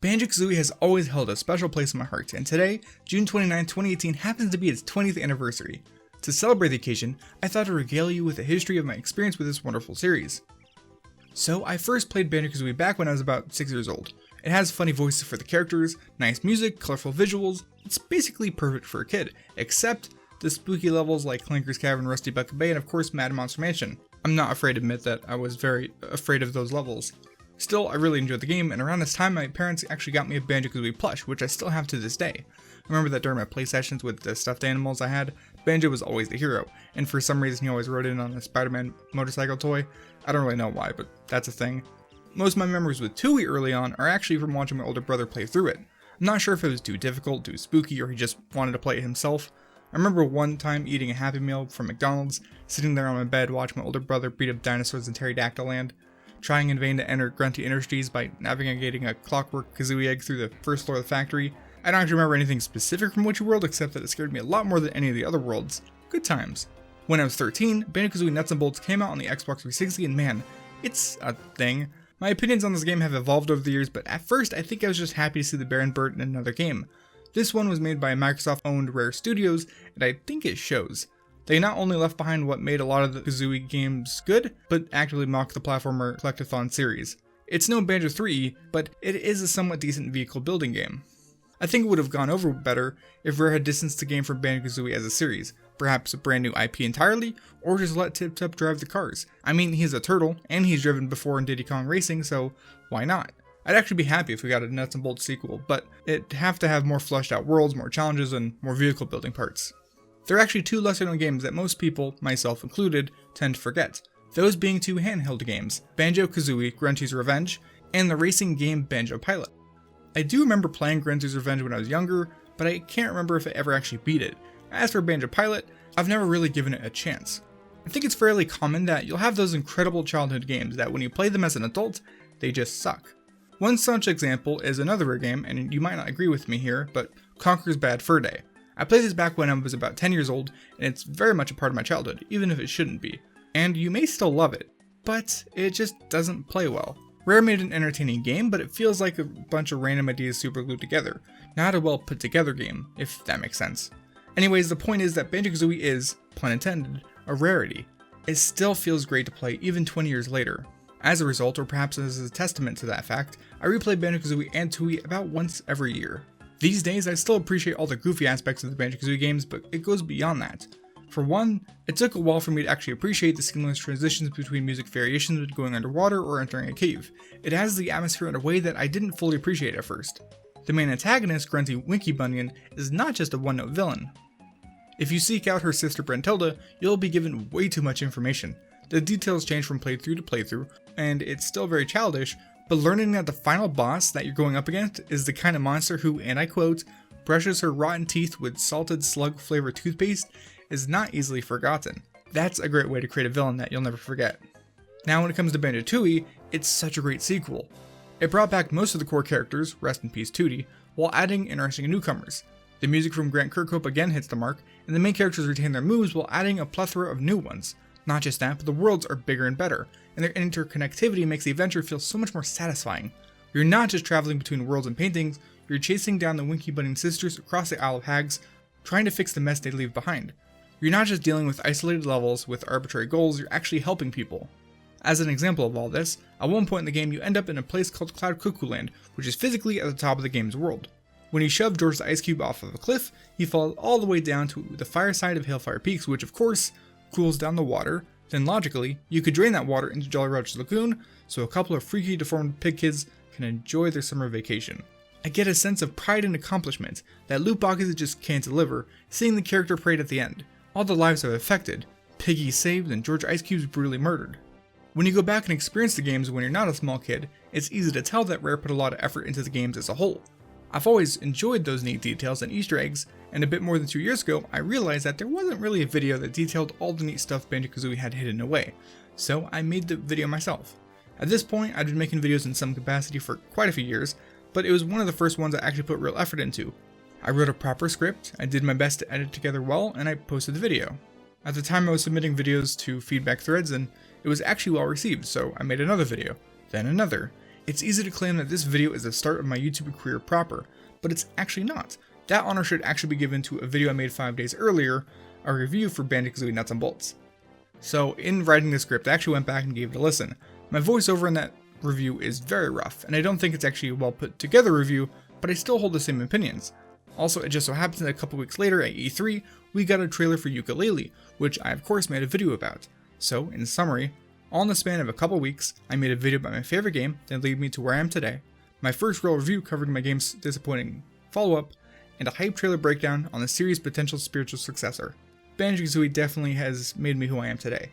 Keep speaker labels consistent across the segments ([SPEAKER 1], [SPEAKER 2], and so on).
[SPEAKER 1] Banjo-Kazooie has always held a special place in my heart, and today, June 29, 2018 happens to be its 20th anniversary. To celebrate the occasion, I thought I'd regale you with a history of my experience with this wonderful series. So, I first played Banjo-Kazooie back when I was about 6 years old. It has funny voices for the characters, nice music, colorful visuals. It's basically perfect for a kid, except the spooky levels like Clanker's Cavern, Rusty Bucket Bay, and of course Mad Monster Mansion. I'm not afraid to admit that I was very afraid of those levels. Still, I really enjoyed the game, and around this time my parents actually got me a Banjo-Kazooie plush, which I still have to this day. I remember that during my play sessions with the stuffed animals I had, Banjo was always the hero, and for some reason he always rode in on a Spider-Man motorcycle toy. I don't really know why, but that's a thing. Most of my memories with Tooie early on are actually from watching my older brother play through it. I'm not sure if it was too difficult, too spooky, or he just wanted to play it himself. I remember one time eating a Happy Meal from McDonald's, sitting there on my bed watching my older brother beat up dinosaurs in Pterodactyl Land, trying in vain to enter Grunty Industries by navigating a clockwork Kazooie egg through the first floor of the factory. I don't actually remember anything specific from Witchy World except that it scared me a lot more than any of the other worlds. Good times. When I was 13, Banjo-Kazooie Nuts and Bolts came out on the Xbox 360 and man, it's a thing. My opinions on this game have evolved over the years, but at first I think I was just happy to see the Baron Bird in another game. This one was made by Microsoft-owned Rare Studios, and I think it shows. They not only left behind what made a lot of the Kazooie games good, but actively mocked the platformer Collectathon series. It's no Banjo 3, but it is a somewhat decent vehicle building game. I think it would have gone over better if Rare had distanced the game from Banjo-Kazooie as a series, perhaps a brand new IP entirely, or just let Tip Top drive the cars. I mean, he's a turtle, and he's driven before in Diddy Kong Racing, so why not? I'd actually be happy if we got a Nuts and Bolts sequel, but it'd have to have more fleshed out worlds, more challenges, and more vehicle building parts. There are actually two lesser known games that most people, myself included, tend to forget. Those being two handheld games, Banjo-Kazooie Grunty's Revenge, and the racing game Banjo Pilot. I do remember playing Grunty's Revenge when I was younger, but I can't remember if I ever actually beat it. As for Banjo Pilot, I've never really given it a chance. I think it's fairly common that you'll have those incredible childhood games that when you play them as an adult, they just suck. One such example is another rare game, and you might not agree with me here, but Conker's Bad Fur Day. I played this back when I was about 10 years old, and it's very much a part of my childhood, even if it shouldn't be. And you may still love it, but it just doesn't play well. Rare made an entertaining game, but it feels like a bunch of random ideas super glued together. Not a well put together game, if that makes sense. Anyways, the point is that Banjo-Kazooie is, pun intended, a rarity. It still feels great to play even 20 years later. As a result, or perhaps as a testament to that fact, I replay Banjo-Kazooie and Tooie about once every year. These days, I still appreciate all the goofy aspects of the Banjo-Kazooie games, but it goes beyond that. For one, it took a while for me to actually appreciate the seamless transitions between music variations when going underwater or entering a cave. It has the atmosphere in a way that I didn't fully appreciate at first. The main antagonist, Grunty Winky Bunyan, is not just a one-note villain. If you seek out her sister Brentilda, you'll be given way too much information. The details change from playthrough to playthrough, and it's still very childish, but learning that the final boss that you're going up against is the kind of monster who, and I quote, brushes her rotten teeth with salted slug flavored toothpaste is not easily forgotten. That's a great way to create a villain that you'll never forget. Now when it comes to Banjo-Tooie, it's such a great sequel. It brought back most of the core characters, rest in peace Tootie, while adding interesting newcomers. The music from Grant Kirkhope again hits the mark, and the main characters retain their moves while adding a plethora of new ones. Not just that, but the worlds are bigger and better, and their interconnectivity makes the adventure feel so much more satisfying. You're not just traveling between worlds and paintings, you're chasing down the Winky Bunny sisters across the Isle of Hags, trying to fix the mess they leave behind. You're not just dealing with isolated levels with arbitrary goals, you're actually helping people. As an example of all this, at one point in the game you end up in a place called Cloud Cuckoo Land, which is physically at the top of the game's world. When you shove George's ice cube off of a cliff, he falls all the way down to the fire side of Hailfire Peaks, which of course cools down the water. Then logically, you could drain that water into Jolly Roger's Lagoon, so a couple of freaky deformed pig kids can enjoy their summer vacation. I get a sense of pride and accomplishment that loot boxes just can't deliver, seeing the character parade at the end. All the lives I've affected, Piggy saved and George Ice Cubes brutally murdered. When you go back and experience the games when you're not a small kid, it's easy to tell that Rare put a lot of effort into the games as a whole. I've always enjoyed those neat details and Easter eggs, and a bit more than 2 years ago, I realized that there wasn't really a video that detailed all the neat stuff Banjo-Kazooie had hidden away, so I made the video myself. At this point, I'd been making videos in some capacity for quite a few years, but it was one of the first ones I actually put real effort into. I wrote a proper script, I did my best to edit together well, and I posted the video. At the time I was submitting videos to feedback threads and it was actually well received, so I made another video, then another, It's easy to claim that this video is the start of my YouTube career proper, but it's actually not. That honor should actually be given to a video I made 5 days earlier, a review for Banjo-Kazooie Nuts and Bolts. So in writing the script, I actually went back and gave it a listen. My voiceover in that review is very rough, and I don't think it's actually a well put together review, but I still hold the same opinions. Also, it just so happens that a couple weeks later at E3, we got a trailer for Yooka-Laylee, which I of course made a video about. So, in summary, all in the span of a couple weeks, I made a video about my favorite game that led me to where I am today, my first real review covering my game's disappointing follow-up, and a hype trailer breakdown on the series' potential spiritual successor. Banjo-Kazooie definitely has made me who I am today.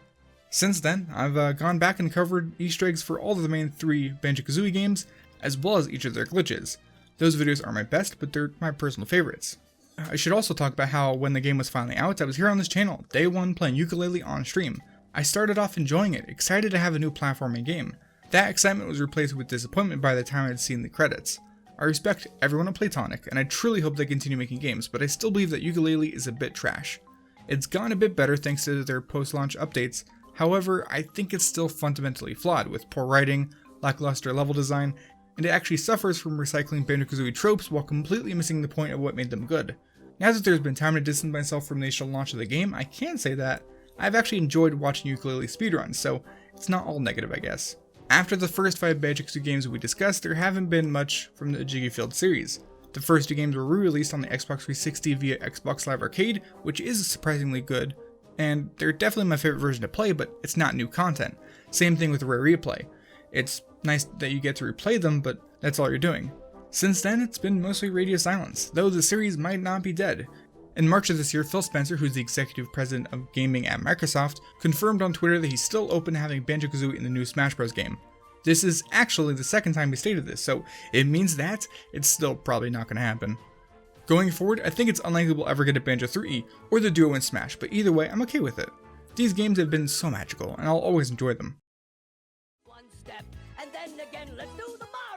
[SPEAKER 1] Since then, I've gone back and covered Easter eggs for all of the main 3 Banjo-Kazooie games, as well as each of their glitches. Those videos are my best, but they're my personal favorites. I should also talk about how when the game was finally out, I was here on this channel, day 1 playing Yooka-Laylee on stream. I started off enjoying it, excited to have a new platforming game. That excitement was replaced with disappointment by the time I'd seen the credits. I respect everyone at Playtonic, and I truly hope they continue making games, but I still believe that Yooka-Laylee is a bit trash. It's gone a bit better thanks to their post-launch updates, however, I think it's still fundamentally flawed, with poor writing, lackluster level design, and it actually suffers from recycling Banjo-Kazooie tropes while completely missing the point of what made them good. Now that there's been time to distance myself from the initial launch of the game, I can say that I've actually enjoyed watching Yooka-Laylee speedruns, so it's not all negative, I guess. After the first 5 Banjo-Kazooie games we discussed, there haven't been much from the Jiggy Field series. The first 2 games were re-released on the Xbox 360 via Xbox Live Arcade, which is surprisingly good, and they're definitely my favorite version to play, but it's not new content. Same thing with Rare Replay. It's nice that you get to replay them, but that's all you're doing. Since then, it's been mostly radio silence, though the series might not be dead. In March of this year, Phil Spencer, who's the executive president of gaming at Microsoft, confirmed on Twitter that he's still open to having Banjo-Kazooie in the new Smash Bros. Game. This is actually the second time he stated this, so it means that it's still probably not going to happen. Going forward, I think it's unlikely we'll ever get a Banjo 3 or the duo in Smash, but either way, I'm okay with it. These games have been so magical, and I'll always enjoy them.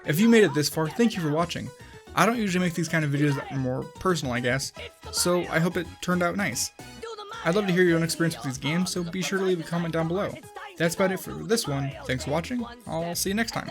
[SPEAKER 1] If you made it this far, thank you for watching. I don't usually make these kind of videos that are more personal, I guess, so I hope it turned out nice. I'd love to hear your own experience with these games, so be sure to leave a comment down below. That's about it for this one. Thanks for watching. I'll see you next time.